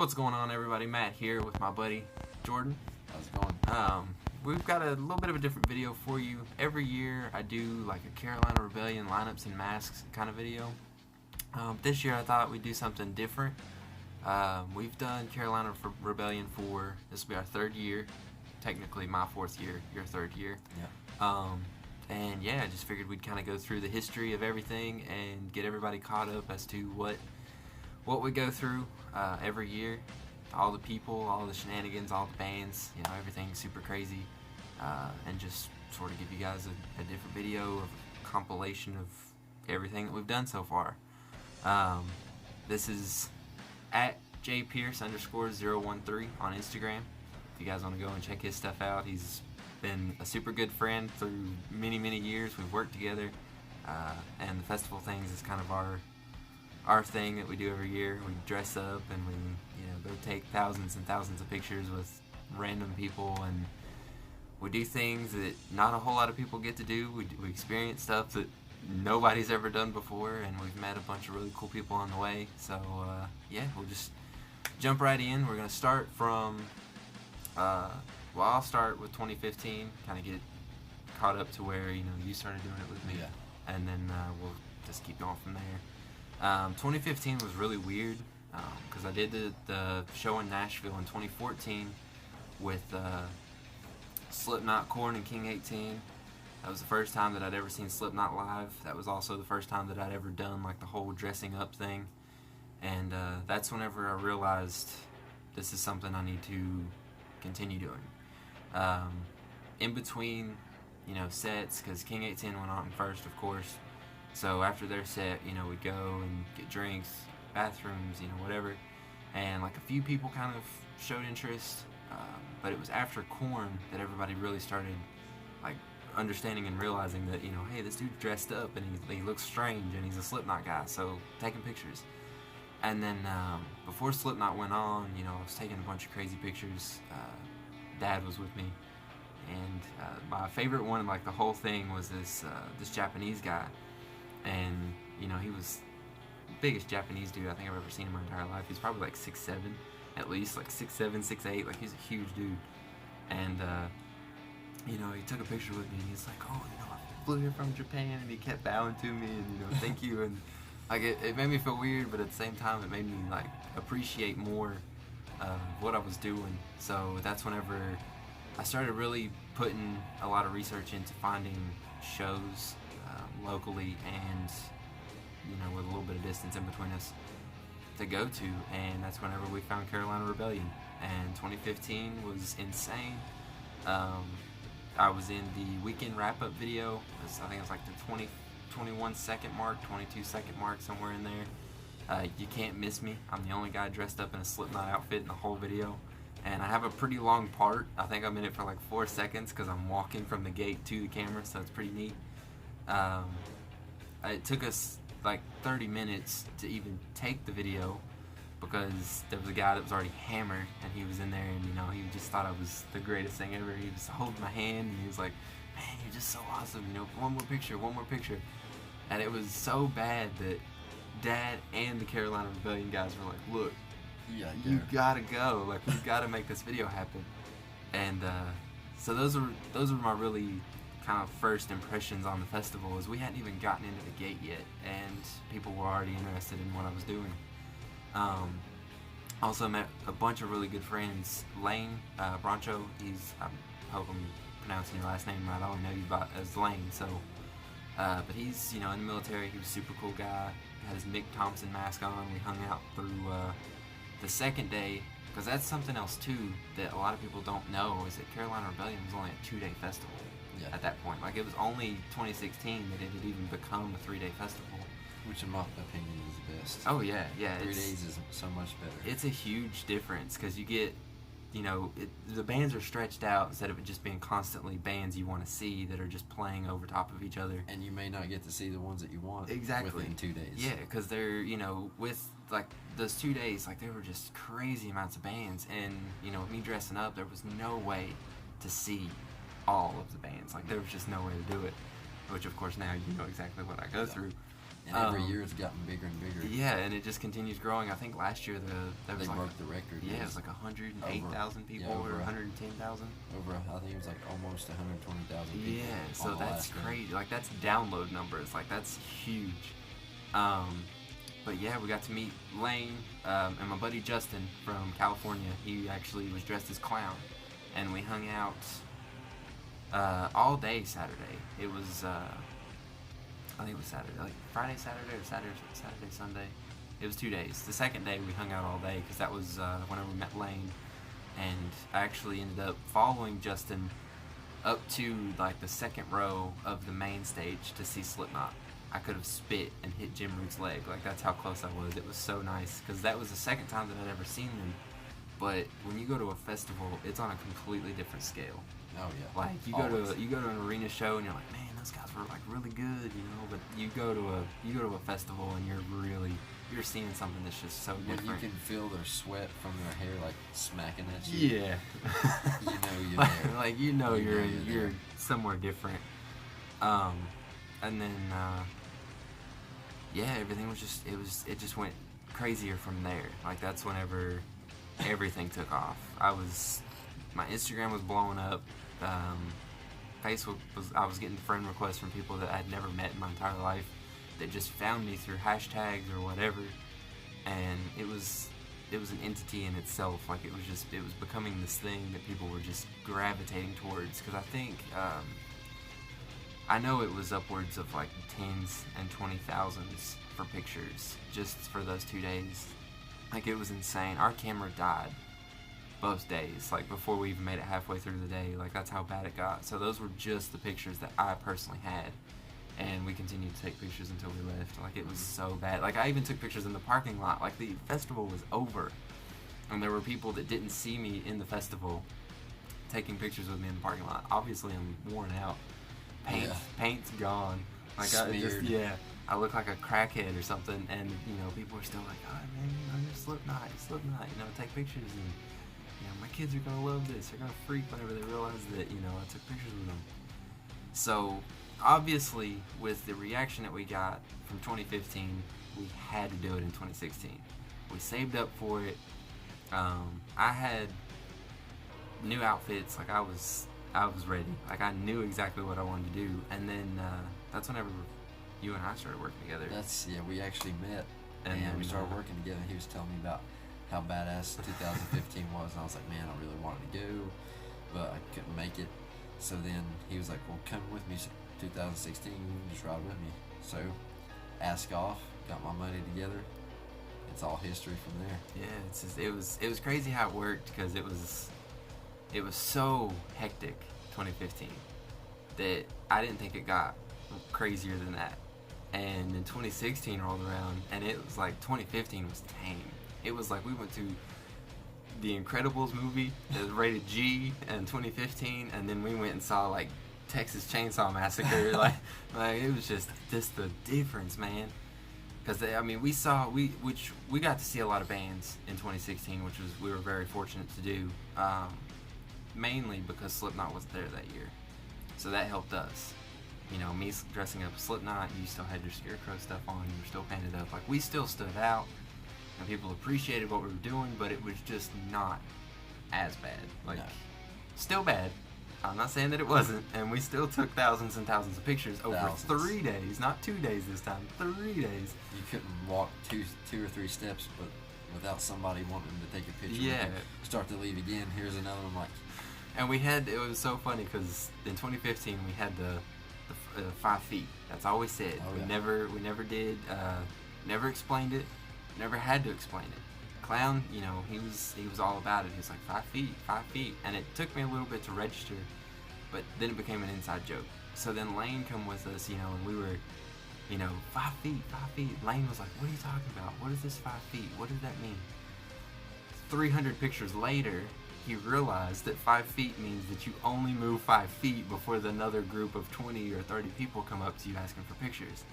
What's going on, everybody? Matt here with my buddy Jordan. How's it going? We've got a little bit of a different video for you. Every year I do like a Carolina Rebellion lineups and masks kind of video. This year I thought we'd do something different. We've done Carolina Rebellion for, this will be our third year. Technically my fourth year, your third year. Yeah. And yeah, I just figured we'd kind of go through the history of everything and get everybody caught up as to what we go through every year. All the people, all the shenanigans, all the bands, you know, everything's super crazy. And just sort of give you guys a different video of compilation of everything that we've done so far. This is at jpierce_013 on Instagram. If you guys want to go and check his stuff out, he's been a super good friend through many years. We've worked together, and the festival things is kind of our thing that we do every year. We dress up and we, you know, go take thousands and thousands of pictures with random people, and we do things that not a whole lot of people get to do. We experience stuff that nobody's ever done before, and we've met a bunch of really cool people on the way. So yeah, we'll just jump right in. We're gonna start from well, I'll start with 2015, kind of get caught up to where, you know, you started doing it with me. Yeah. And then we'll just keep going from there. 2015 was really weird because I did the show in Nashville in 2014 with Slipknot, Korn, and King 18. That was the first time that I'd ever seen Slipknot live. That was also the first time that I'd ever done like the whole dressing up thing. And that's whenever I realized this is something I need to continue doing. In between, you know, sets, because King 18 went on first, of course. So after their set, you know, we'd go and get drinks, bathrooms, you know, whatever. And like a few people kind of showed interest, but it was after Korn that everybody really started like understanding and realizing that, you know, hey, this dude dressed up and he looks strange and he's a Slipknot guy, so taking pictures. And then before Slipknot went on, you know, I was taking a bunch of crazy pictures. Dad was with me, and my favorite one in like the whole thing was this Japanese guy, and you know, he was the biggest Japanese dude I think I've ever seen in my entire life. He's probably like 6'7", at least, like 6'7", 6'8", like he's a huge dude. And you know, he took a picture with me, and he's like, oh, you know, I flew here from Japan, and he kept bowing to me, and you know, thank you. And like it made me feel weird, but at the same time, it made me like appreciate more what I was doing. So that's whenever I started really putting a lot of research into finding shows locally and, you know, with a little bit of distance in between us to go to, and that's whenever we found Carolina Rebellion. And 2015 was insane. I was in the weekend wrap-up video. I think it was like the 21 second mark, 22 second mark, somewhere in there. You can't miss me. I'm the only guy dressed up in a Slipknot outfit in the whole video, and I have a pretty long part. I think I'm in it for like 4 seconds because I'm walking from the gate to the camera, so it's pretty neat. It took us like 30 minutes to even take the video because there was a guy that was already hammered, and he was in there, and you know, he just thought I was the greatest thing ever. He was holding my hand, and he was like, man, you're just so awesome, you know, one more picture. And it was so bad that Dad and the Carolina Rebellion guys were like, look, you gotta go, like, we gotta make this video happen. And so those were my really kind of first impressions on the festival, is we hadn't even gotten into the gate yet, and people were already interested in what I was doing. Also met a bunch of really good friends. Lane Broncho, I hope I'm pronouncing your last name right, I only know you as Lane, so but he's, you know, in the military. He was a super cool guy, had his Mick Thompson mask on. We hung out through the second day, because that's something else too that a lot of people don't know, is that Carolina Rebellion was only a 2-day festival. Yeah. At that point. Like, it was only 2016 that it had even become a 3-day festival. Which in my opinion is the best. Oh yeah. 3 days is so much better. It's a huge difference, because you get, you know, the bands are stretched out instead of it just being constantly bands you want to see that are just playing over top of each other. And you may not get to see the ones that you want within 2 days. Yeah, because they're, you know, with like those 2 days, like, there were just crazy amounts of bands, and you know, with me dressing up, there was no way to see all of the bands. Like, there was just no way to do it, which of course now you know exactly what I go through. And every year it's gotten bigger and bigger. Yeah, and it just continues growing. I think last year they broke the record. Yeah, it was like 108,000 people or 110,000. I think it was like almost 120,000 people. Yeah, so that's crazy. Like, that's download numbers. Like, that's huge. But yeah, we got to meet Lane and my buddy Justin from California. He actually was dressed as clown, and we hung out all day Saturday. It was I think it was Saturday, like Friday, Saturday, or Saturday, Sunday. It was 2 days. The second day we hung out all day because that was whenever we met Lane, and I actually ended up following Justin up to like the second row of the main stage to see Slipknot. I could have spit and hit Jim Root's leg. Like, that's how close I was. It was so nice because that was the second time that I'd ever seen them. But when you go to a festival, it's on a completely different scale. Oh yeah. Like, you go to an arena show and you're like, man, those guys were like really good, you know. But you go to a festival and you're seeing something that's just so different. When you can feel their sweat from their hair like smacking at you. Yeah. You know you're there. Like, you're somewhere different. And then yeah, everything was it just went crazier from there. Like, that's whenever everything took off. My Instagram was blowing up. Facebook I was getting friend requests from people that I'd never met in my entire life that just found me through hashtags or whatever, and it was an entity in itself. Like, it was becoming this thing that people were just gravitating towards, because I think I know it was upwards of like tens and 20,000s for pictures just for those 2 days. Like, it was insane. Our camera died both days, like before we even made it halfway through the day. Like, that's how bad it got. So those were just the pictures that I personally had, and we continued to take pictures until we left. Like, it was so bad. Like, I even took pictures in the parking lot. Like, the festival was over, and there were people that didn't see me in the festival taking pictures with me in the parking lot. Obviously, I'm worn out. Paint's gone. Like, I look like a crackhead or something, and people are still like, oh man, you're Slipknot, take pictures, and my kids are gonna love this. They're gonna freak whenever they realize that I took pictures with them. So obviously, with the reaction that we got from 2015, we had to do it in 2016. We saved up for it. I had new outfits. Like, I was ready. Like, I knew exactly what I wanted to do. And then that's whenever you and I started working together. We actually met, and we started working together. He was telling me about how badass 2015 was, and I was like, man, I really wanted to go, but I couldn't make it. So then he was like, well, come with me 2016, just ride with me. So, ask off, got my money together. It's all history from there. Yeah, it was crazy how it worked, because it was so hectic 2015 that I didn't think it got crazier than that. And then 2016 rolled around, and it was like 2015 was tame. It was like we went to the Incredibles movie that was rated G in 2015, and then we went and saw like Texas Chainsaw Massacre. like it was just the difference, man. Because we got to see a lot of bands in 2016, which we were very fortunate to do. Mainly because Slipknot wasn't there that year, so that helped us. Me dressing up Slipknot, you still had your Scarecrow stuff on, you were still painted up. Like, we still stood out, and people appreciated what we were doing, but it was just not as bad. Like, no. Still bad. I'm not saying that it wasn't, and we still took thousands and thousands of pictures over 3 days, not 2 days this time, 3 days. You couldn't walk two or three steps, but without somebody wanting to take a picture. Yeah. Start to leave again. Here's another one. And it was so funny because in 2015 we had the 5 feet. That's all we said. Oh, we never did. Never explained it. Never had to explain it. Clown, he was all about it. He was like 5 feet, and it took me a little bit to register, but then it became an inside joke. So then Lane come with us, and we were, 5 feet. Lane was like, "What are you talking about? What is this 5 feet? What does that mean?" 300 pictures later, he realized that 5 feet means that you only move 5 feet before another group of 20 or 30 people come up to you asking for pictures.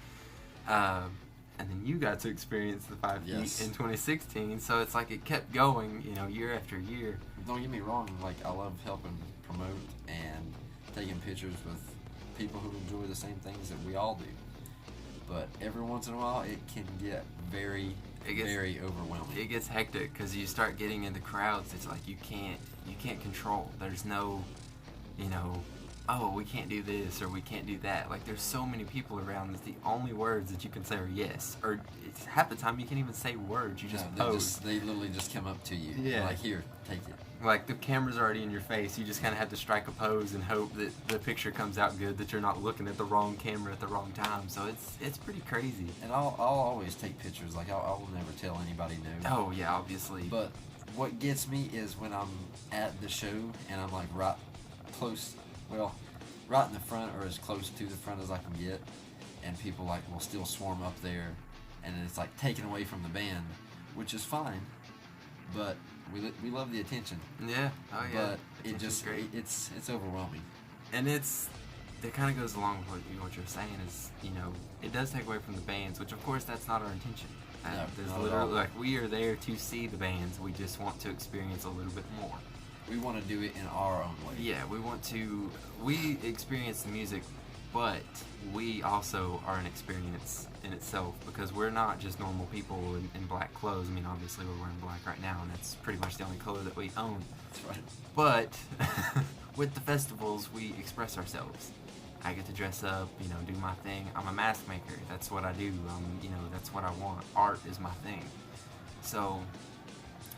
And then you got to experience the 5 feet in 2016, so it's like it kept going, year after year. Don't get me wrong, like, I love helping promote and taking pictures with people who enjoy the same things that we all do. but every once in a while it can get very overwhelming. It gets hectic because you start getting into crowds. It's like you can't control. There's no, oh, we can't do this or we can't do that. Like, there's so many people around that the only words that you can say are yes. Or it's half the time you can't even say words. You just pose. They literally just come up to you. Yeah. Like, here, take it. Like, the camera's already in your face. You just kind of have to strike a pose and hope that the picture comes out good, that you're not looking at the wrong camera at the wrong time. So it's pretty crazy. And I'll always take pictures. Like, I will never tell anybody no. Oh, yeah, obviously. But what gets me is when I'm at the show and I'm, like, right in the front or as close to the front as I can get, and people, like, will still swarm up there, and it's, like, taken away from the band, which is fine, but we love the attention. Yeah. Oh, yeah. But it just it's overwhelming. And it kind of goes along with what you're saying is, it does take away from the bands, which of course that's not our intention. No, there's not literally, at all. like, we are there to see the bands. We just want to experience a little bit more. We want to do it in our own way. Yeah, we experience the music, but we also are an experience in itself, because we're not just normal people in black clothes. I mean, obviously we're wearing black right now, and that's pretty much the only color that we own. That's right. But with the festivals, we express ourselves. I get to dress up, do my thing. I'm a mask maker. That's what I do. That's what I want. Art is my thing. So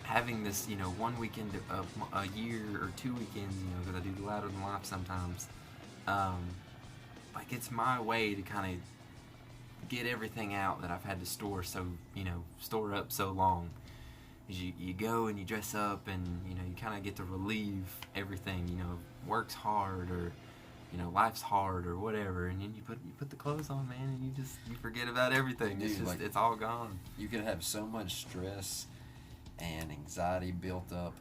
having this, 1 weekend a year or 2 weekends, because I do the Louder Than Life sometimes, like, it's my way to kind of get everything out that I've had to store up so long. You go and you dress up and, you kind of get to relieve everything, work's hard or, life's hard or whatever, and then you put the clothes on, man, and you forget about everything. Dude, it's just, like, it's all gone. You could have so much stress and anxiety built up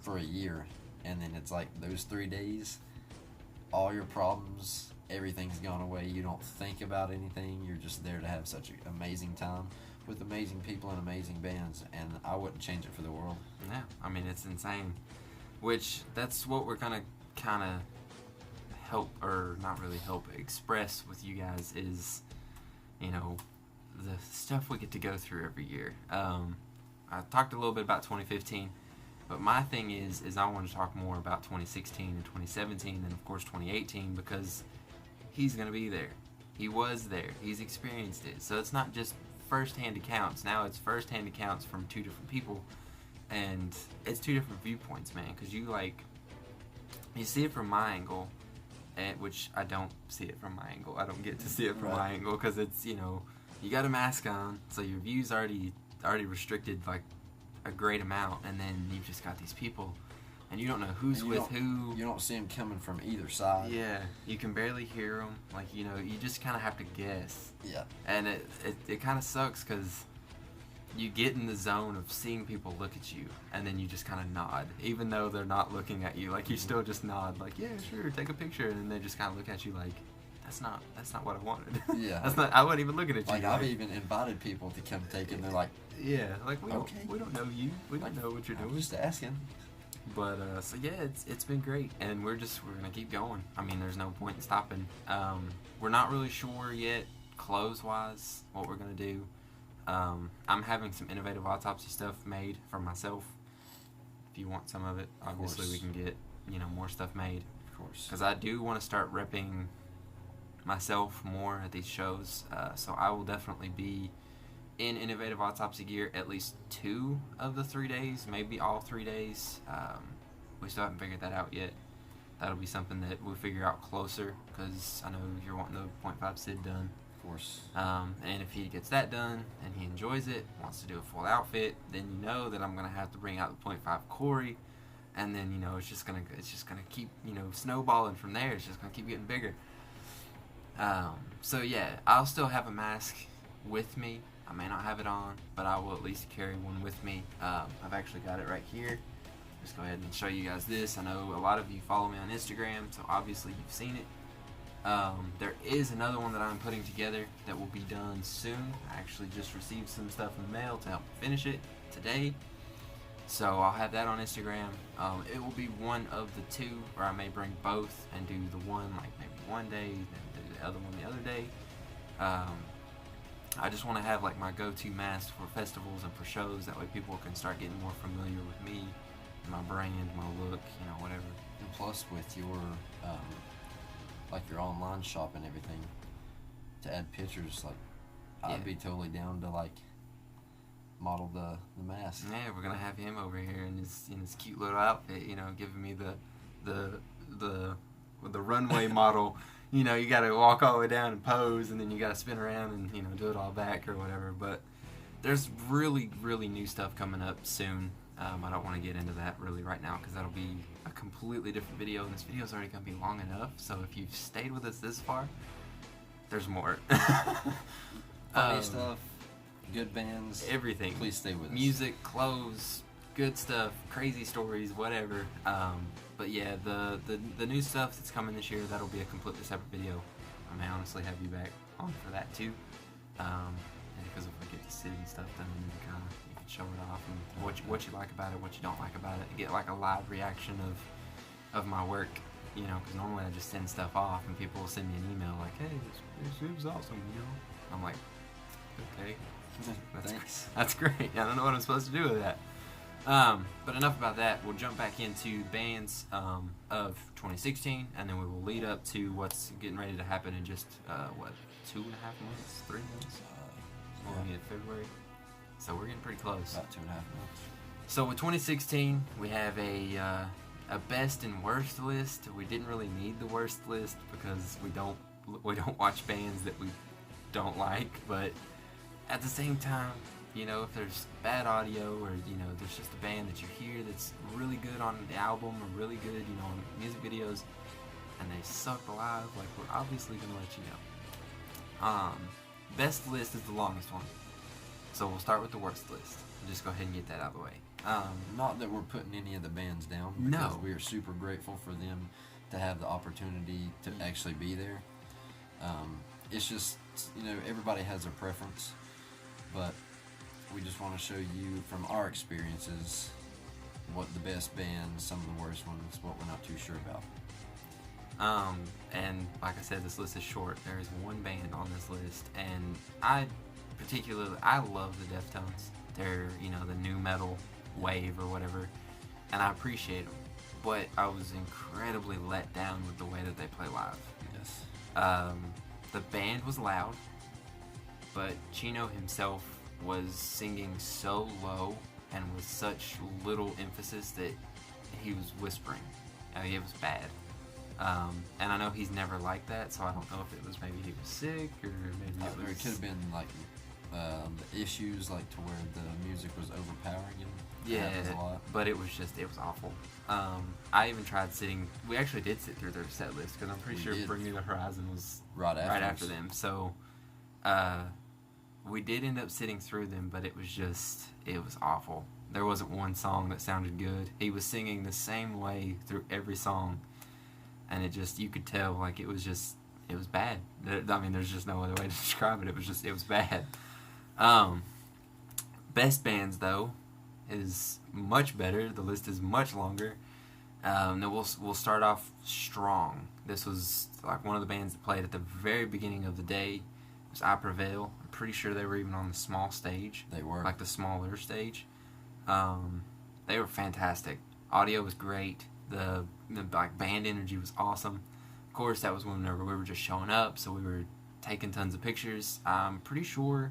for a year, and then it's like those 3 days, all your problems, everything's gone away. You don't think about anything. You're just there to have such an amazing time with amazing people and amazing bands, and I wouldn't change it for the world. Yeah, I mean, it's insane. Which, that's what we're gonna kind of help, or not really help, express with you guys is, the stuff we get to go through every year. I talked a little bit about 2015, but my thing is I want to talk more about 2016 and 2017 and, of course, 2018, because he's going to be there. He was there. He's experienced it. So it's not just first-hand accounts. Now it's first-hand accounts from two different people, and it's two different viewpoints, man, because you see it from my angle, which I don't see it from my angle. I don't get to see it from my angle, because it's, you got a mask on, so your view's already restricted, like, a great amount, and then you've just got these people, and you don't know who's with who. You don't see them coming from either side. Yeah, you can barely hear them. Like, you just kind of have to guess. Yeah. And it kind of sucks, because you get in the zone of seeing people look at you, and then you just kind of nod, even though they're not looking at you. Like, you still just nod, like, yeah, sure, take a picture, and then they just kind of look at you like, that's not what I wanted. Yeah. I wasn't even looking at you. Like, I've even invited people to come take it, and they're like, yeah, like, we okay. We don't know you. We don't know what you're doing. I'm just asking. But so yeah, it's been great, and we're gonna keep going. I mean, there's no point in stopping. We're not really sure yet, clothes wise, what we're gonna do. I'm having some innovative autopsy stuff made for myself. If you want some of it, obviously we can get more stuff made. Of course. Because I do want to start repping myself more at these shows. So I will definitely be in innovative autopsy gear at least 2 of the 3 days, maybe all 3 days. We still haven't figured that out yet. That'll be something that we'll figure out closer, because I know you're wanting the .5 SID done. Of course. And if he gets that done and he enjoys it, wants to do a full outfit, then you know that I'm gonna have to bring out the .5 Corey, and then it's just gonna keep snowballing from there. It's just gonna keep getting bigger. So yeah, I'll still have a mask with me. I may not have it on, but I will at least carry one with me. I've actually got it right here. Just go ahead and show you guys this. I know a lot of you follow me on Instagram, so obviously you've seen it. There is another one that I'm putting together that will be done soon. I actually just received some stuff in the mail to help finish it today. So I'll have that on Instagram. It will be one of the 2, or I may bring both and do the one like maybe one day, then do the other one the other day. I just want to have like my go-to mask for festivals and for shows. That way people can start getting more familiar with me, my brand, my look, whatever. And plus with your like your online shop and everything, to add pictures, like I'd be totally down to like model the mask. Yeah, we're gonna have him over here in his cute little outfit, giving me the runway model. You gotta walk all the way down and pose, and then you gotta spin around and do it all back or whatever. But there's really, really new stuff coming up soon. I don't want to get into that really right now because that'll be a completely different video, and this video's already gonna be long enough. So if you've stayed with us this far, there's more. Funny stuff, good bands, everything. Please stay with us. Music, clothes, good stuff, crazy stories, whatever. But yeah, the new stuff that's coming this year, that'll be a completely separate video. I may honestly have you back on for that too. Because if we get to sit and stuff, then you can show it off and what you like about it, what you don't like about it. Get like a live reaction of my work, because normally I just send stuff off and people will send me an email like, hey, this was awesome, I'm like, okay, Thanks. That's great. I don't know what I'm supposed to do with that. But enough about that. We'll jump back into bands of 2016, and then we will lead up to what's getting ready to happen in just 2.5 months, 3 months. We're only in February, so we're getting pretty close. About 2.5 months. So with 2016, we have a best and worst list. We didn't really need the worst list because we don't watch bands that we don't like, but at the same time, if there's bad audio or, there's just a band that you hear that's really good on the album or really good, on music videos, and they suck live, like, we're obviously going to let you know. Best list is the longest one. So we'll start with the worst list. We'll just go ahead and get that out of the way. Not that we're putting any of the bands down, because we are super grateful for them to have the opportunity to actually be there. It's just, everybody has their preference, but we just want to show you from our experiences what the best bands, some of the worst ones, what we're not too sure about. And like I said, this list is short. There is one band on this list, and I love the Deftones. They're, the new metal wave or whatever, and I appreciate them, but I was incredibly let down with the way that they play live. Yes. The band was loud, but Chino himself was singing so low and with such little emphasis that he was whispering. It was bad. And I know he's never like that, so I don't know if it was maybe he was sick or maybe it could have been like the issues, like to where the music was overpowering him. Yeah, but it was awful. I even tried sitting. We actually did sit through their set list because I'm pretty sure Bring Me the Horizon was right after them. So we did end up sitting through them, but it was awful. There wasn't one song that sounded good. He was singing the same way through every song, and you could tell like it was bad. I mean, there's just no other way to describe it. It was bad. Best bands though is much better. The list is much longer. Then we'll start off strong. This was like one of the bands that played at the very beginning of the day. It was I Prevail. I'm pretty sure they were even on the small stage. They were. Like the smaller stage. They were fantastic. Audio was great. The like band energy was awesome. Of course, that was whenever we were just showing up, so we were taking tons of pictures. I'm pretty sure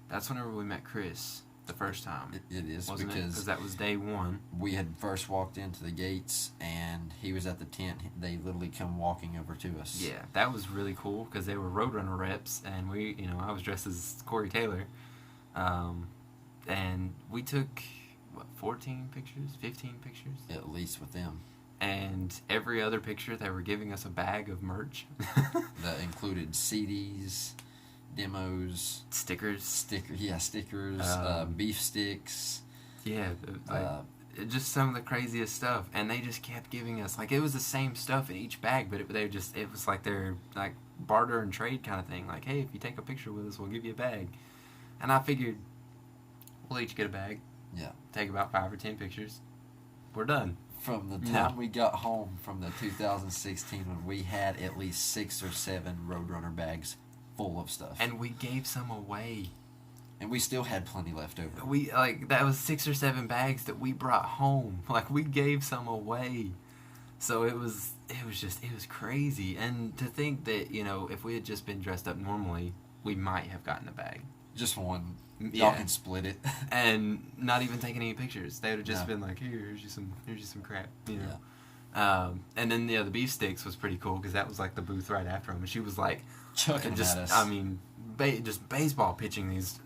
that's whenever we met Chris the first time. It is, wasn't it? Because Because that was day one. we had first walked into the gates and he was at the tent. They literally come walking over to us. Yeah, that was really cool because they were Roadrunner reps, and I was dressed as Corey Taylor, and we took 14 pictures, 15 pictures, At least with them. and every other picture they were giving us a bag of merch. That included CDs, demos, Stickers. stickers, beef sticks. Yeah, just some of the craziest stuff, and they just kept giving us it was the same stuff in each bag, but it was like their like barter and trade kind of thing. Like, hey, if you take a picture with us, we'll give you a bag. And I figured we'll each get a bag. Yeah. Take about 5 or 10 pictures. We're done. From the time we got home from the 2016 when we had at least 6 or 7 Roadrunner bags full of stuff. And we gave some away. And we still had plenty left over. We, like, that was 6 or 7 bags that we brought home. Like, we gave some away. So it was crazy. And to think that, you know, if we had just been dressed up normally, we might have gotten a bag. Just one. Yeah. Y'all can split it. And not even taking any pictures. They would have just been like, here's you some crap, you know. Yeah. And then, the beef sticks was pretty cool because that was like the booth right after them. And she was like, chucking at us. I mean, just baseball pitching these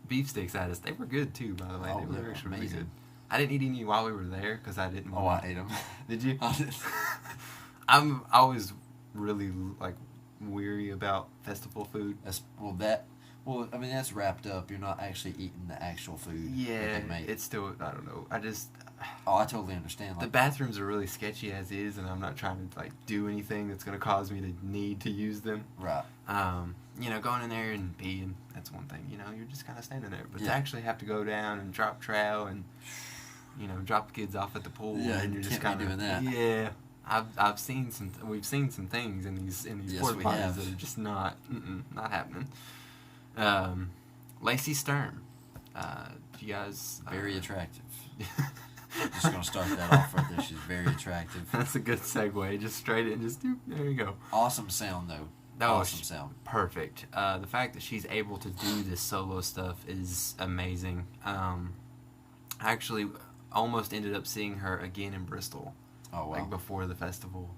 beef sticks at us. They were good too, by the way. They were actually really good. I didn't eat any while we were there because I didn't want I ate them. Did you? I did. I'm always really, like, weary about festival food. Well, I mean, that's wrapped up. You're not actually eating the actual food that they make. It's still, I don't know. Oh, I totally understand. The bathrooms are really sketchy as is, and I'm not trying to, like, do anything that's going to cause me to need to use them. Right. You know, going in there and peeing, that's one thing. You know, you're just kind of standing there. But to actually have to go down and drop trow and, you know, drop the kids off at the pool. Yeah, and you're just kind of doing that. Yeah. We've seen some things in these porta potties that are just not happening. Lacey Sturm, you guys very attractive. Just gonna start that off right there. She's very attractive. That's a good segue. Just straight in, there you go. Awesome sound though. Awesome sound. Perfect. The fact that she's able to do this solo stuff is amazing. I actually almost ended up seeing her again in Bristol. Oh wow. Like before the festival,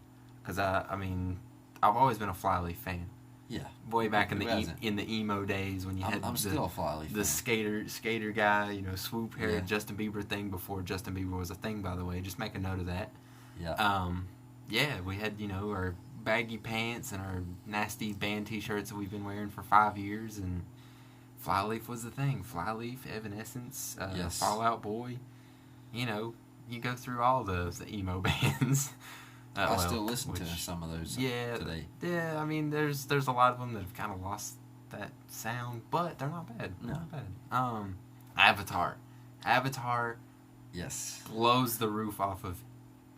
because I mean, I've always been a Flyleaf fan. Yeah. Way back in the emo days when you had still a Flyleaf the fan. skater guy, you know, swoop hair, Yeah. Justin Bieber thing before Justin Bieber was a thing. By the way, just make a note of that. Yeah. Yeah, we had, you know, our baggy pants and our nasty band T-shirts that we've been wearing for 5 years, and Flyleaf was the thing. Flyleaf, Evanescence, yes. Fall Out Boy. You know, you go through all the emo bands. I still listen to some of those today. Yeah, I mean, there's a lot of them that have kind of lost that sound, but they're not bad. No. Not bad. Avatar Yes. blows the roof off of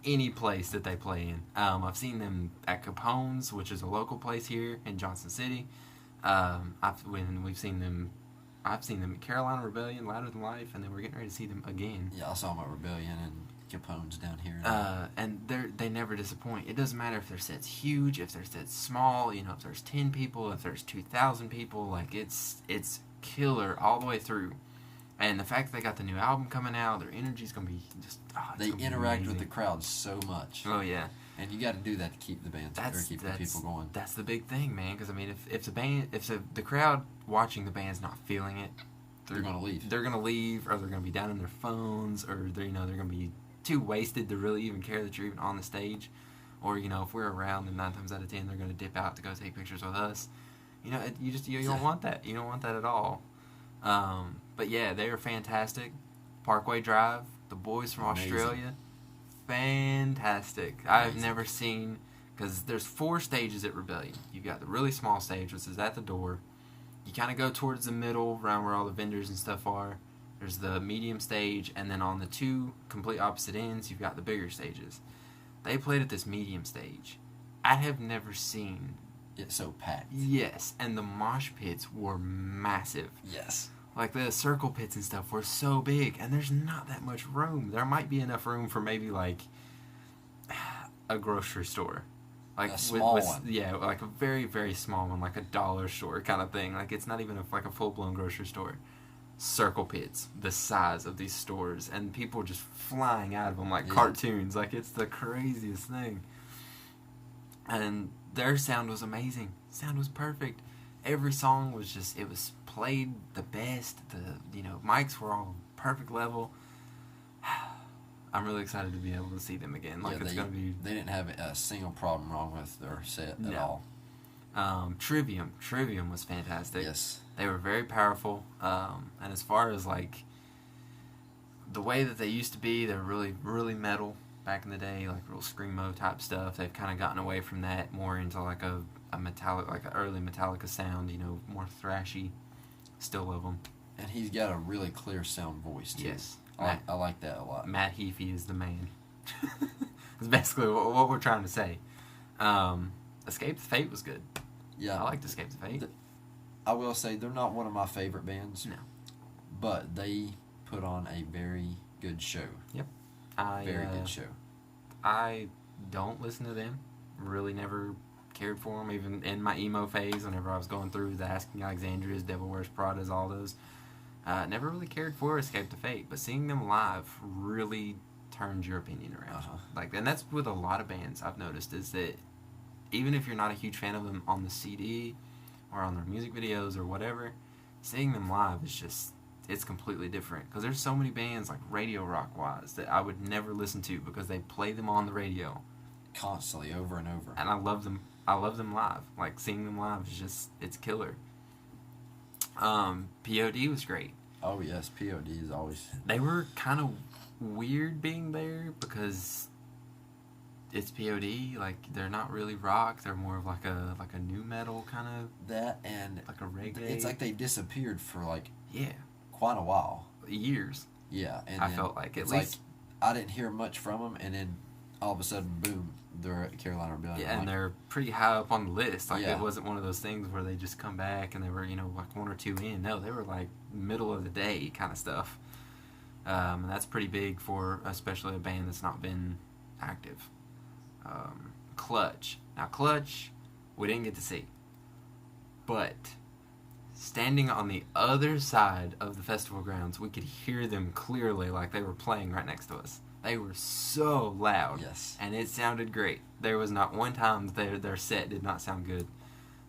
any place that they play in. I've seen them at Capone's, which is a local place here in Johnson City. I've seen them at Carolina Rebellion, Louder Than Life, and then we're getting ready to see them again. Yeah, I saw them at Rebellion and Capone's down here. And they never disappoint. It doesn't matter if their set's huge, if their set's small, you know, if there's 10 people, if there's 2,000 people, like it's killer all the way through. And the fact that they got the new album coming out, their energy's gonna be just. They interact with the crowd so much. Oh yeah. And you got to do that to keep the band keep the people going. That's the big thing, man. Because I mean, if the crowd watching the band's not feeling it, they're gonna leave. They're gonna leave, or they're gonna be down on their phones, or they're gonna be too wasted to really even care that you're even on the stage. Or you know, if we're around, then 9 times out of 10 they're gonna dip out to go take pictures with us. You know, you don't want that. You don't want that at all. But yeah, they are fantastic. Parkway Drive, the boys from Amazing. Australia, fantastic. Amazing. I've never seen, because there's 4 stages at Rebellion. You've got the really small stage, which is at the door. You kind of go towards the middle, around where all the vendors and stuff are. There's the medium stage, and then on the 2 complete opposite ends, you've got the bigger stages. They played at this medium stage. I have never seen it so packed. Yes, and the mosh pits were massive. Yes. Like the circle pits and stuff were so big, and there's not that much room. There might be enough room for maybe like a grocery store, like a small one. Yeah, like a very very small one, like a dollar store kind of thing. Like it's not even like a full blown grocery store. Circle pits the size of these stores, and people just flying out of them like cartoons. Like it's the craziest thing. And their sound was amazing. Sound was perfect. Every song was just, it was played the best. The mics were all perfect level. I'm really excited to be able to see them again. Like it's gonna be. They didn't have a single problem wrong with their set at all. Trivium was fantastic. Yes. They were very powerful. And as far as like the way that they used to be, they were really, really metal back in the day, like real screamo type stuff. They've kind of gotten away from that, more into like a metallic, like an early Metallica sound, more thrashy. Still love them. And he's got a really clear sound voice too. Yes. I like that a lot. Matt Heafy is the man. That's basically what we're trying to say. Escape the Fate was good. Yeah. I liked Escape the Fate. I will say they're not one of my favorite bands. No. But they put on a very good show. Yep. Very good show. I don't listen to them. Really never cared for them. Even in my emo phase, whenever I was going through the Asking Alexandrias, Devil Wears Prada's, all those, never really cared for Escape to Fate. But seeing them live really turns your opinion around. Like, and that's with a lot of bands I've noticed, is that even if you're not a huge fan of them on the CD or on their music videos or whatever, seeing them live is just, it's completely different. Because there's so many bands, like radio rock wise, that I would never listen to because they play them on the radio constantly, over and over. And I love them. I love them live. Like, seeing them live is just, it's killer. POD was great. Oh yes, POD is always. They were kind of weird being there because it's POD. Like, they're not really rock. They're more of like a new metal kind of. That and like a reggae. It's like they disappeared for like yeah, quite a while. Years. Yeah, and I felt like at least like I didn't hear much from them, and then all of a sudden, boom, they're at Carolina Rebellion. Yeah, and they're pretty high up on the list. Like, yeah. It wasn't one of those things where they just come back and they were, like 1 or 2 in. No, they were like middle of the day kind of stuff. And that's pretty big for especially a band that's not been active. Clutch. Now, Clutch, we didn't get to see. But standing on the other side of the festival grounds, we could hear them clearly like they were playing right next to us. They were so loud. Yes. And it sounded great. There was not one time their set did not sound good.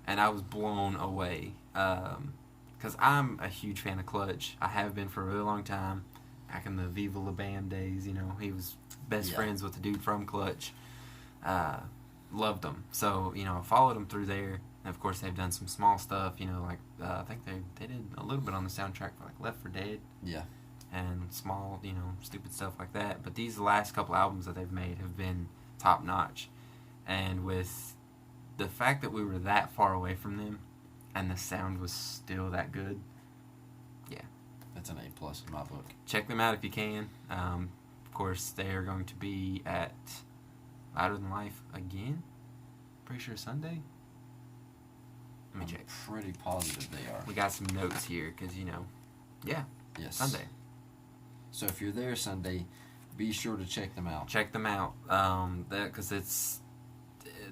And I was blown away. Because I'm a huge fan of Clutch. I have been for a really long time. Back in the Viva La Bam days, he was best friends with the dude from Clutch. Loved them. So, I followed them through there. And of course, they've done some small stuff, like, I think they did a little bit on the soundtrack for, like, Left 4 Dead. Yeah. And small, stupid stuff like that. But these last couple albums that they've made have been top-notch. And with the fact that we were that far away from them, and the sound was still that good, yeah. That's an A+ in my book. Check them out if you can. Of course, they are going to be at Louder Than Life again. Pretty sure Sunday. Let me check. Pretty positive they are. We got some notes here, because, yeah. Yes. Sunday. So if you're there Sunday, be sure to check them out. Check them out, because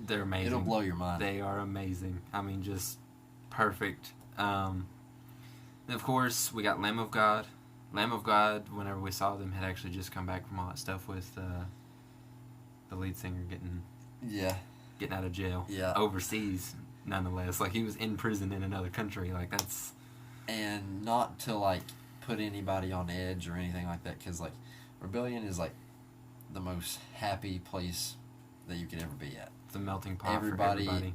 they're amazing. It'll blow your mind. They are amazing. I mean, just perfect. And of course, we got Lamb of God. Lamb of God, whenever we saw them, had actually just come back from all that stuff with the lead singer getting out of jail. Yeah. Overseas, nonetheless. Like, he was in prison in another country. Like, that's... And not to, like, put anybody on edge or anything like that, because, like, Rebellion is, like, the most happy place that you could ever be at. It's a melting pot for everybody.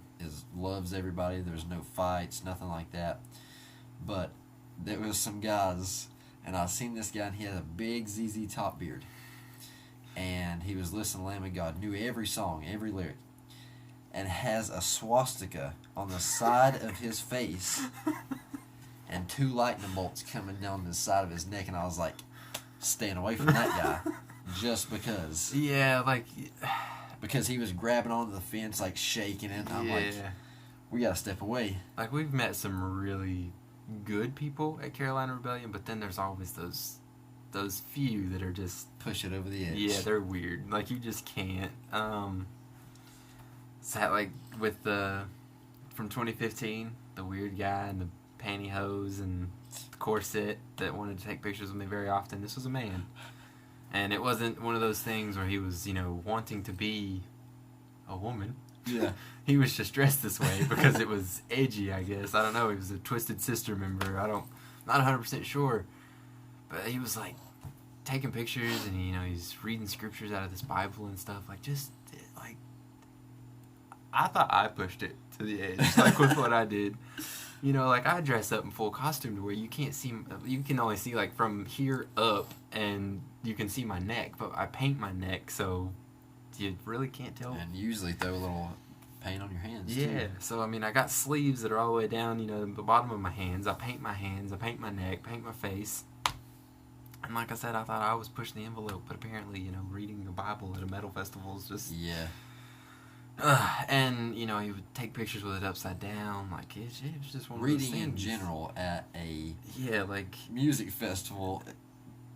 Loves everybody. There's no fights, nothing like that. But there was some guys, and I seen this guy, and he had a big ZZ Top beard. And he was listening to Lamb of God, knew every song, every lyric, and has a swastika on the side of his face and 2 lightning bolts coming down the side of his neck, and I was like, staying away from that guy just because. Yeah, like... Because he was grabbing onto the fence, like, shaking it, and I'm like, we gotta step away. Like, we've met some really good people at Carolina Rebellion, but then there's always those few that are just... Push it over the edge. Yeah, they're weird. Like, you just can't. So, like, with from 2015, the weird guy and the pantyhose and the corset that wanted to take pictures with me very often, this was a man. And it wasn't one of those things where he was, wanting to be a woman. Yeah. He was just dressed this way because it was edgy, I guess. I don't know. He was a Twisted Sister member. Not 100% sure. But he was, like, taking pictures and, he's reading scriptures out of this Bible and stuff. Like, just, like, I thought I pushed it to the edge, like, with what I did. Like, I dress up in full costume to where you can't see, you can only see, like, from here up, and you can see my neck, but I paint my neck, so you really can't tell. And usually throw a little paint on your hands, Yeah, too. So, I mean, I got sleeves that are all the way down, the bottom of my hands. I paint my hands, I paint my neck, paint my face. And like I said, I thought I was pushing the envelope, but apparently, reading the Bible at a metal festival is just... Yeah. And, you know, he would take pictures with it upside down. Like, it was just one of those Reading things. in general at a like music festival,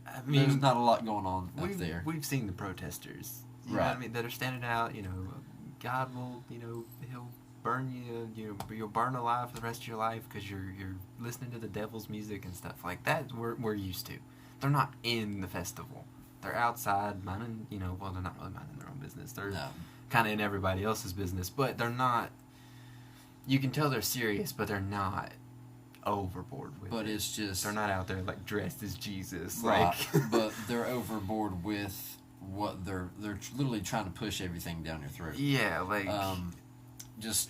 I mean, there's not a lot going on up there. We've seen the protesters, you know what I mean, that are standing out. You know, God will, you know, He'll burn you. You'll burn alive for the rest of your life because you're listening to the devil's music and stuff like that. We're used to. They're not in the festival. They're outside minding. You know, well, they're not really minding their own business. They're kind of in everybody else's business, but they're not. You can tell they're serious, but they're not overboard with it. But it's just... They're not out there, like, dressed as Jesus. Right, Like, but they're overboard with what they're literally trying to push everything down your throat. Yeah, like... just,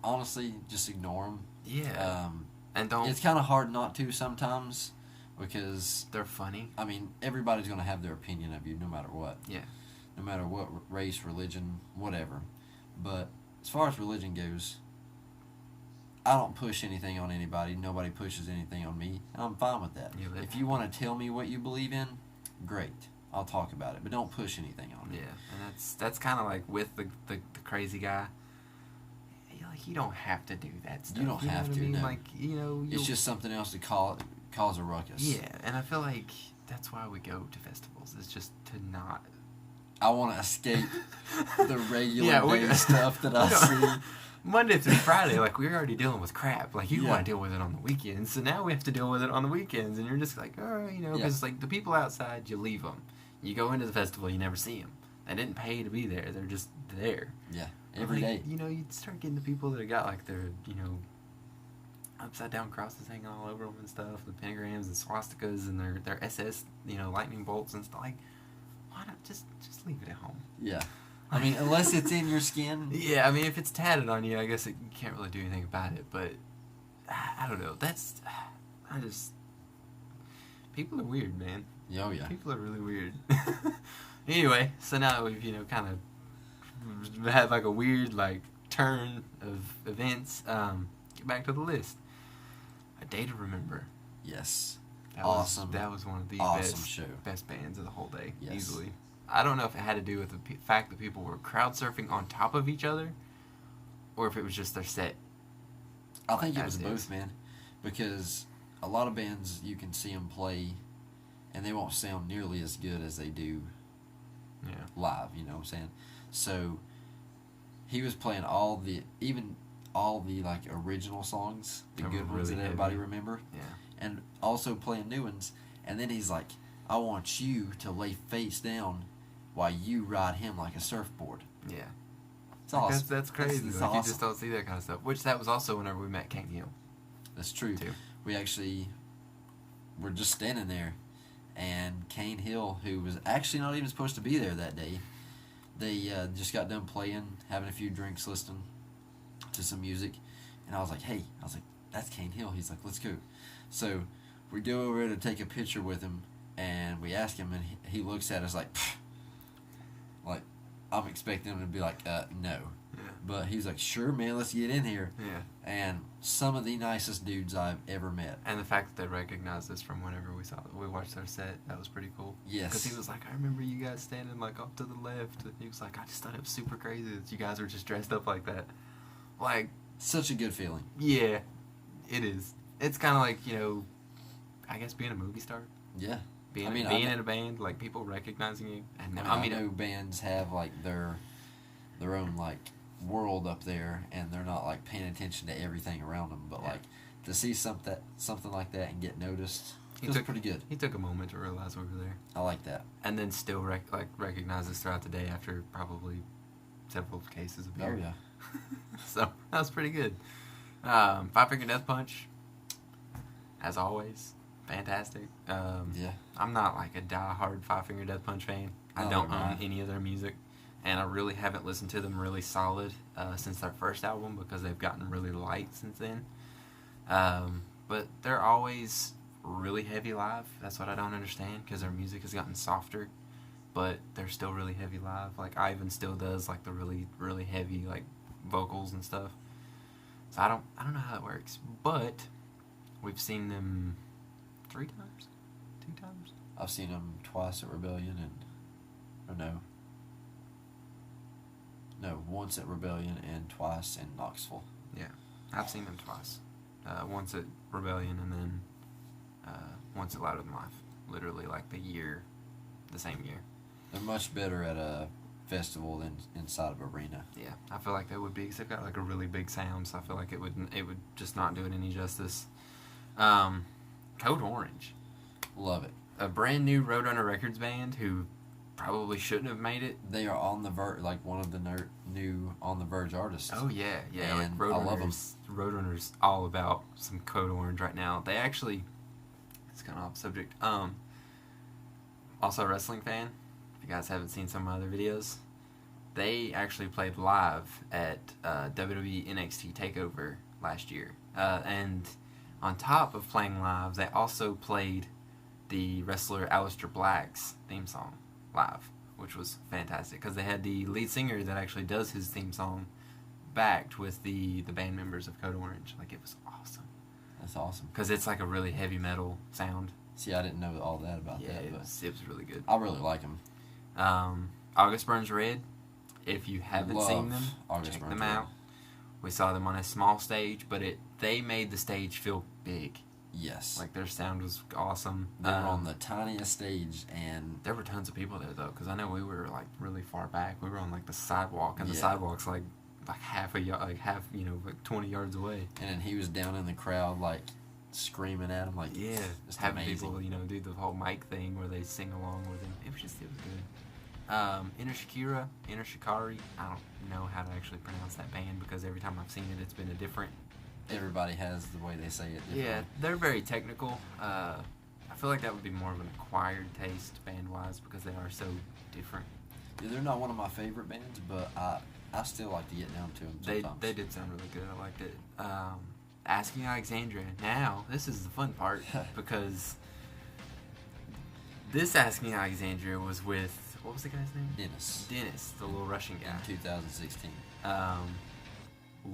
honestly, just ignore them. Yeah. And don't... It's kind of hard not to sometimes, because... They're funny. I mean, everybody's going to have their opinion of you, no matter what. Yeah. No matter what race, religion, whatever. But as far as religion goes... I don't push anything on anybody. Nobody pushes anything on me. And I'm fine with that. If you want to tell me what you believe in, great. I'll talk about it. But don't push anything on me. Yeah, and that's kind of like with the crazy guy. Like, you don't have to do that stuff. You don't have to, no. Like, you know... It's just something else to cause a ruckus. Yeah, and I feel like that's why we go to festivals. It's just to not... I want to escape the regular day stuff that I see. Monday through Friday, like, we're already dealing with crap. Like, you want to deal with it on the weekends, so now we have to deal with it on the weekends, and you're just like, all right, you know, because, like, the people outside, you leave them. You go into the festival, you never see them. They didn't pay to be there. They're just there. Yeah, every day. You know, you start getting the people that have got, like, their, you know, upside-down crosses hanging all over them and stuff, the pentagrams and swastikas and their SS, you know, lightning bolts and stuff. Like, why not just leave it at home? Yeah. I mean, unless it's in your skin. Yeah, I mean, if it's tatted on you, I guess you can't really do anything about it. But I don't know. People are weird, man. Oh yeah. People are really weird. Anyway, so now we've, you know, kind of had like a weird like turn of events. Get back to the list. A Day to Remember. Yes. That was one of the best bands of the whole day, easily. I don't know if it had to do with the fact that people were crowd surfing on top of each other, or if it was just their set. I think it was both, man. Because a lot of bands, you can see them play, and they won't sound nearly as good as they do live, you know what I'm saying? So, he was playing all the like original songs, the good ones that everybody remember, and also playing new ones. And then he's like, I want you to lay face down while you ride him like a surfboard. Yeah. It's awesome. That's crazy. Like, awesome. You just don't see that kind of stuff. Which that was also whenever we met Kane Hill. That's true. Too. We actually were just standing there, and Kane Hill, who was actually not even supposed to be there that day, they just got done playing, having a few drinks, listening to some music, and I was like, that's Kane Hill. He's like, let's go. So we go over to take a picture with him, and we ask him, and he looks at us like, pfft. Like, I'm expecting him to be like, no. Yeah. But he's like, sure, man, let's get in here. Yeah. And some of the nicest dudes I've ever met. And the fact that they recognized us from whenever we watched their set, that was pretty cool. Yes. Because he was like, I remember you guys standing, like, off to the left. And he was like, I just thought it was super crazy that you guys were just dressed up like that. Like... Such a good feeling. Yeah, it is. It's kind of like, you know, I guess being a movie star. Yeah. Being in a band, like, people recognizing you. And I know bands have, like, their own, like, world up there, and they're not, like, paying attention to everything around them. But, like, to see something like that and get noticed feels pretty good. He took a moment to realize we were there. I like that. And then still, recognize us throughout the day after probably several cases of beer. Oh, yeah. So, that was pretty good. Five Finger Death Punch, as always. Fantastic. I'm not like a die-hard Five Finger Death Punch fan. I don't own any of their music, and I really haven't listened to them really solid since their first album because they've gotten really light since then. But they're always really heavy live. That's what I don't understand, because their music has gotten softer, but they're still really heavy live. Like Ivan still does like the really, really heavy like vocals and stuff. So I don't know how it works, but we've seen them 3 times? 2 times? I've seen them twice at Rebellion, or no. No, once at Rebellion and twice in Knoxville. Yeah, I've seen them twice. Once at Rebellion and then once at Louder Than Life. Literally like the same year. They're much better at a festival than inside of arena. Yeah, I feel like they would be, because they've got like a really big sound, so I feel like it would just not do it any justice. Code Orange. Love it. A brand new Roadrunner Records band who probably shouldn't have made it. They are on the verge, like one of the new On the Verge artists. Oh yeah, And like I love them. Roadrunner's all about some Code Orange right now. They actually, it's kind of off subject. Also a wrestling fan. If you guys haven't seen some of my other videos, they actually played live at WWE NXT TakeOver last year. And on top of playing live, they also played the wrestler Aleister Black's theme song live, which was fantastic, because they had the lead singer that actually does his theme song backed with the band members of Code Orange. Like, it was awesome. That's awesome. Because it's like a really heavy metal sound. See, I didn't know all that about that. It was really good. I really like them. August Burns Red. If you haven't Love seen them, August check Burns them Red. out. We saw them on a small stage, but they made the stage feel big. Yes. Like, their sound was awesome. They were on the tiniest stage, and there were tons of people there, though, because I know we were like really far back. We were on like the sidewalk, and the Yeah. sidewalk's like half 20 yards away. and then he was down in the crowd, like screaming at him, like just having amazing. people do the whole mic thing where they sing along with him. It was good. Inner Shikari. I don't know how to actually pronounce that band, because every time I've seen it, it's been a different. Everybody has the way they say it. Differently. Yeah, they're very technical. I feel like that would be more of an acquired taste band-wise, because they are so different. Yeah, they're not one of my favorite bands, but I still like to get down to them sometimes. They did sound really good. I liked it. Asking Alexandria. Now, this is the fun part, because this Asking Alexandria was with, what was the guy's name? Dennis, the little Russian guy. In 2016.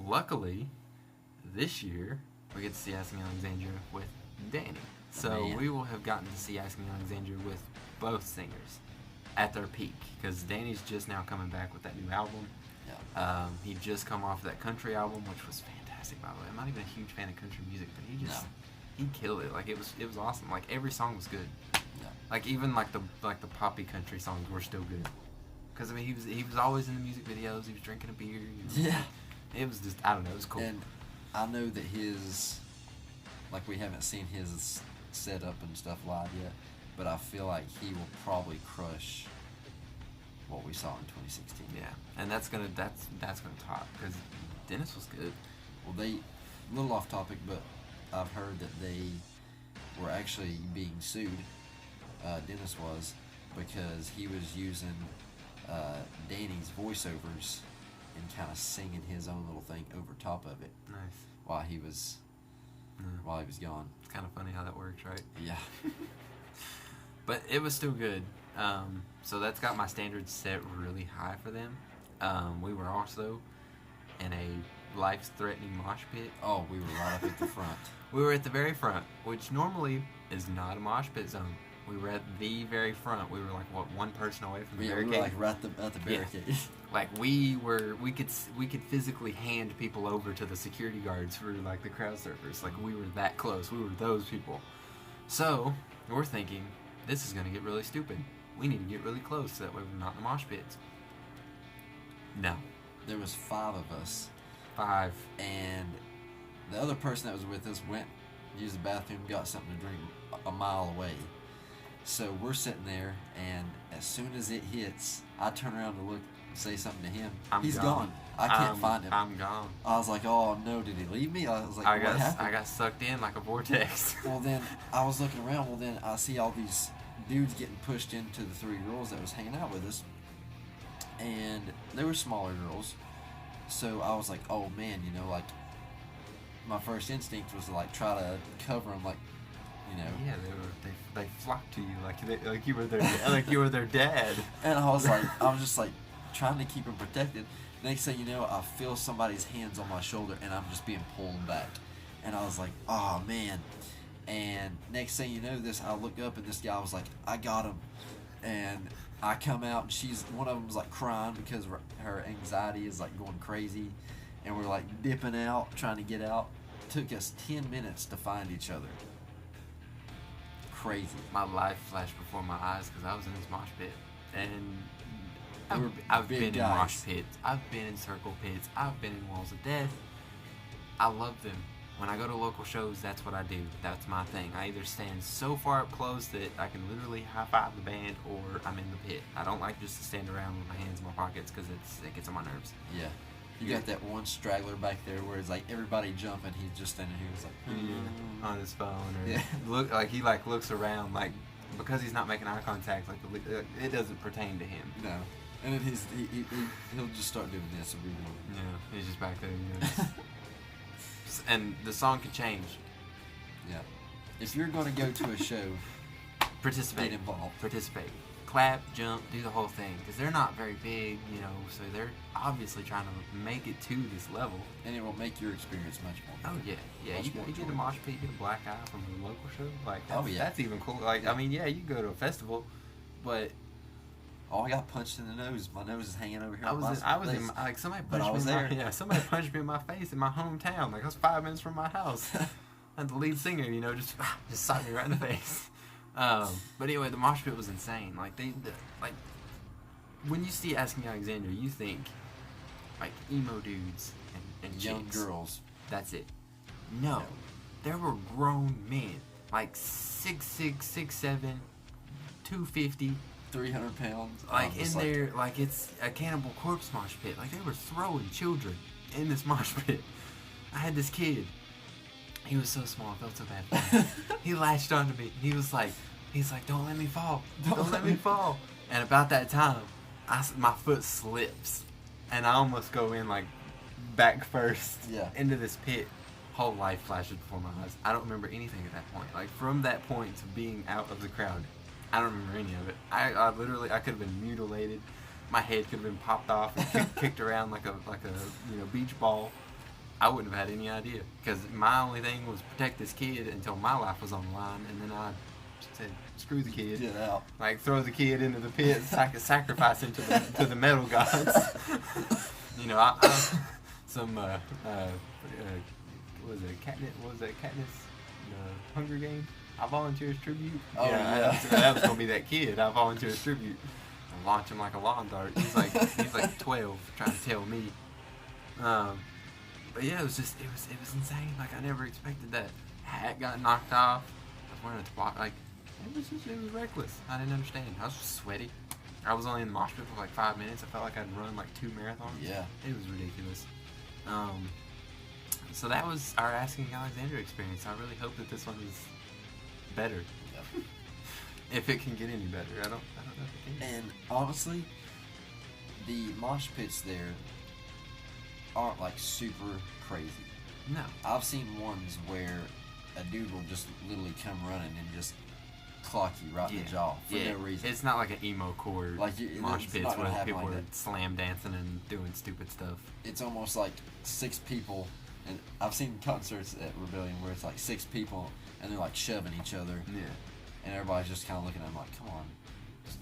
Luckily, this year, we get to see Asking Alexandria with Danny. So Man. we will have gotten to see Asking Alexandria with both singers at their peak, because Danny's just now coming back with that new album. Yeah. He just come off that country album, which was fantastic, by the way. I'm not even a huge fan of country music, but he killed it. Like, it was awesome. Like, every song was good. Yeah. Like, even like the poppy country songs were still good. Because I mean, he was always in the music videos. He was drinking a beer. Yeah. It was just, I don't know, it was cool. And I know that we haven't seen his setup and stuff live yet, but I feel like he will probably crush what we saw in 2016. Yeah, and that's gonna top, because Dennis was good. Well, a little off topic, but I've heard that they were actually being sued. Dennis was, because he was using Danny's voiceovers and kind of singing his own little thing over top of it. Nice. While he was gone. It's kind of funny how that works, right? Yeah. But it was still good. So that's got my standards set really high for them. We were also in a life-threatening mosh pit. Oh, we were right up at the front. We were at the very front, which normally is not a mosh pit zone. We were at the very front. We were like, what, one person away from the barricade? We were like right at the barricade. Yeah. Like, we could physically hand people over to the security guards for like the crowd surfers. Like, we were that close. We were those people. So we're thinking, this is gonna get really stupid. We need to get really close so that way we're not in the mosh pits. No. There was 5 of us. 5. And the other person that was with us went, used the bathroom, got something to drink a mile away. So we're sitting there, and as soon as it hits, I turn around to look, say something to him. He's gone. I can't find him. I'm gone. I was like, oh no, did he leave me? I was like, what happened? I got sucked in like a vortex. Well, then I was looking around. Well, then I see all these dudes getting pushed into the 3 girls that was hanging out with us, and they were smaller girls. So I was like, oh man, like my first instinct was to like try to cover them, like, Yeah, they flocked to you like you were their like you were their dad. And I was just like trying to keep them protected. Next thing you know, I feel somebody's hands on my shoulder, and I'm just being pulled back. And I was like, oh man. And next thing you know, I look up, and this guy was like, I got him. And I come out and one of them's like crying because her anxiety is like going crazy, and we're like dipping out, trying to get out. Took us 10 minutes to find each other. Crazy. My life flashed before my eyes because I was in this mosh pit, and They were I've big been in guys. mosh pits, I've been in circle pits, I've been in walls of death. I love them. When I go to local shows, that's what I do. That's my thing. I either stand so far up close that I can literally high-five the band, or I'm in the pit. I don't like just to stand around with my hands in my pockets because it gets on my nerves. Yeah. You got that one straggler back there where it's like everybody jumping, he's just standing here, he's like On his phone, or Yeah. look like he like looks around, like because he's not making eye contact. Like it doesn't pertain to him. no. And then he'll just start doing this every morning. Yeah, he's just back there, you know. And the song can change. Yeah. If you're going to go to a show, Participate. get involved. Participate. Clap, jump, do the whole thing. Because they're not very big, you know, so they're obviously trying to make it to this level. And it will make your experience much more. Oh, yeah. Yeah, Much you more get a enjoyable. mosh pit, you get a black eye from a local show. Like, that's, Oh, yeah. that's even cool. Like, I mean, yeah, you go to a festival, but Oh, I got punched in the nose. My nose is hanging over here. I was in, like, somebody But punched I was me in there. yeah, somebody punched me in my face in my hometown. Like, I was 5 minutes from my house. And the lead singer, you know, just socked me right in the face. But anyway, the mosh pit was insane. Like like when you see Asking Alexandria, you think like emo dudes and Young chicks. girls. That's it. No, there were grown men, like 6'6", 6'7", 250, 300 pounds. like in there, like it's a Cannibal Corpse mosh pit. Like they were throwing children in this mosh pit. I had this kid. He was so small, I felt so bad for him. He latched onto me. He's like, don't let me fall. Don't let me fall. And about that time, my foot slips. And I almost go in like back first into this pit. Whole life flashes before my eyes. I don't remember anything at that point. Like from that point to being out of the crowd, I don't remember any of it. I literally, I could have been mutilated. My head could have been popped off and kicked around like a beach ball. I wouldn't have had any idea, because my only thing was protect this kid until my life was on the line, and then I said, screw the kid. Get out. Like, throw the kid into the pit, sacrifice him to the metal gods. You know, some, what was it, Katniss? Hunger Games? I volunteer as tribute. Oh, yeah. That was going to be that kid. I volunteer as tribute. I launch him like a lawn dart. He's like 12, trying to tell me. But yeah, it was insane. Like, I never expected that. Hat got knocked off. I was wearing a twat. Like, it was reckless. I didn't understand. I was just sweaty. I was only in the mosh pit for like 5 minutes. I felt like I'd run like 2 marathons. Yeah. It was ridiculous. So that was our Asking Alexandria experience. I really hope that this one is better. Yep. If it can get any better. I don't know if it can. And honestly, the mosh pits there aren't like super crazy. No. I've seen ones where a dude will just literally come running and just clock you right in the jaw for no reason. It's not like an emo core Like mosh it's pits not gonna where happen people like are that. slam dancing and doing stupid stuff. It's almost like 6 people, and I've seen concerts at Rebellion where it's like 6 people and they're like shoving each other. Yeah. And everybody's just kind of looking at them like, come on,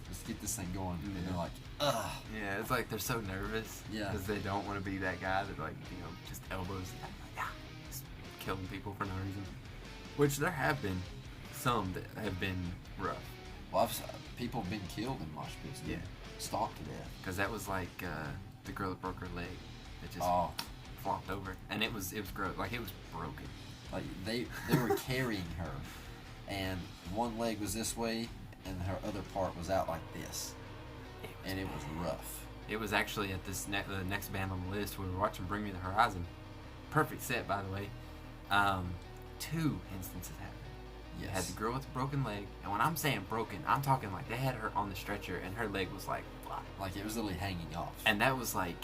let's get this thing going. Yeah. And they're like, ugh. Yeah, it's like they're so nervous Yeah. because they don't want to be that guy that, like, you know, just elbows, just killing people for no reason. Which there have been some that have been rough. Well, people have been killed in mosh pits. Dude. Yeah. Stalked to death. Because that was like the girl that broke her leg. It just flopped over, and it was gross. Like, it was broken. Like they were carrying her, and one leg was this way, and her other part was out like this, and it was rough. It was actually at this the next band on the list. We were watching Bring Me the Horizon. Perfect set, by the way. 2 instances happened. You had Yes. the girl with the broken leg, and when I'm saying broken, I'm talking like they had her on the stretcher, and her leg was like flat. Like it was literally hanging off. And that was like,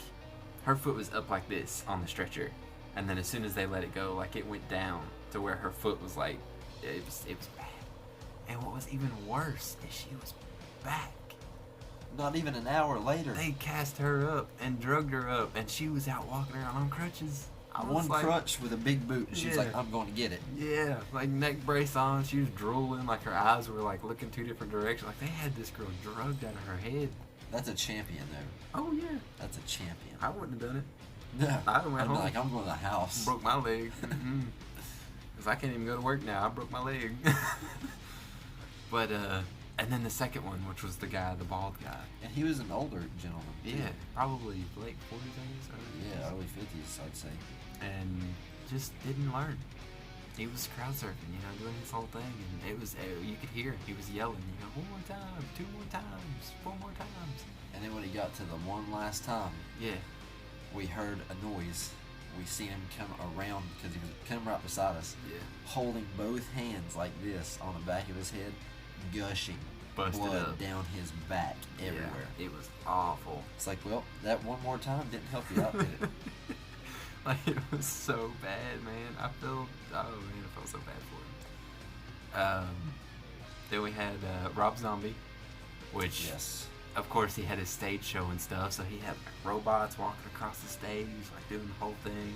her foot was up like this on the stretcher, and then as soon as they let it go, like it went down to where her foot was like, it was bad. And what was even worse is she was back. Not even an hour later. They cast her up and drugged her up, and she was out walking around on crutches. One crutch with a big boot, and she was like, I'm going to get it. Yeah, like neck brace on, she was drooling, like her eyes were like looking two different directions. Like they had this girl drugged out of her head. That's a champion, though. Oh, yeah. That's a champion. I wouldn't have done it. No. I'd have went home. Like, I'm going to the house. Broke my leg. Because I can't even go to work now. I broke my leg. But, and then the second one, which was the bald guy. And he was an older gentleman. Too. Yeah, probably late 40s, I guess. Yeah, early 50s, I'd say. And just didn't learn. He was crowd surfing, doing his whole thing. And it was, you could hear he was yelling, one more time, two more times, four more times. And then when he got to the one last time, yeah, we heard a noise. We seen him come around because he was coming right beside us, holding both hands like this on the back of his head, gushing busted blood up down his back everywhere. Yeah, it was awful. It's like, well, that one more time didn't help you out, did it? Like, it was so bad, man. I felt so bad for him. Then we had Rob Zombie, which, yes, of course, he had his stage show and stuff, so he had like robots walking across the stage, like doing the whole thing.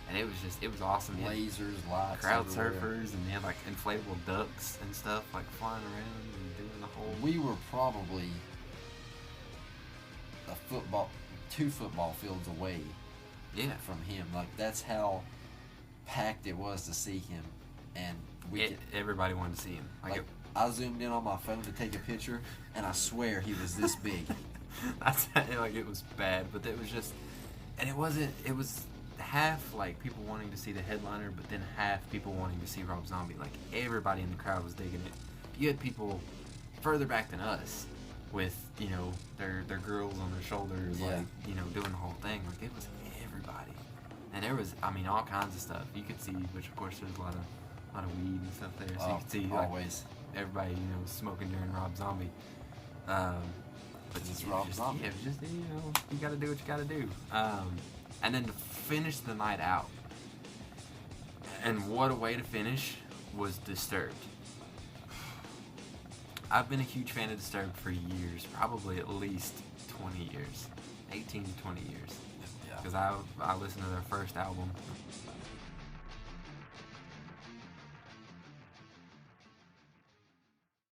And it was awesome. Lasers, lights, crowd everywhere. surfers, and they had like inflatable ducks and stuff, like flying around and doing the whole. We were probably two football fields away. Yeah. From him, like that's how packed it was to see him, and everybody wanted to see him. Like I zoomed in on my phone to take a picture, and I swear he was this big. It was bad, but it was just, and it was half like people wanting to see the headliner, but then half people wanting to see Rob Zombie. Like everybody in the crowd was digging it. You had people further back than us with their girls on their shoulders, like doing the whole thing. Like it was everybody, and there was all kinds of stuff you could see. Which of course there's a lot of weed and stuff there, so you could see always everybody smoking during Rob Zombie. But it's Rob Zombie. Yeah, it was just you got to do what you got to do. And then to finish the night out, and what a way to finish, was Disturbed. I've been a huge fan of Disturbed for years, probably at least 20 years, 18 to 20 years. Yeah. Because I listened to their first album,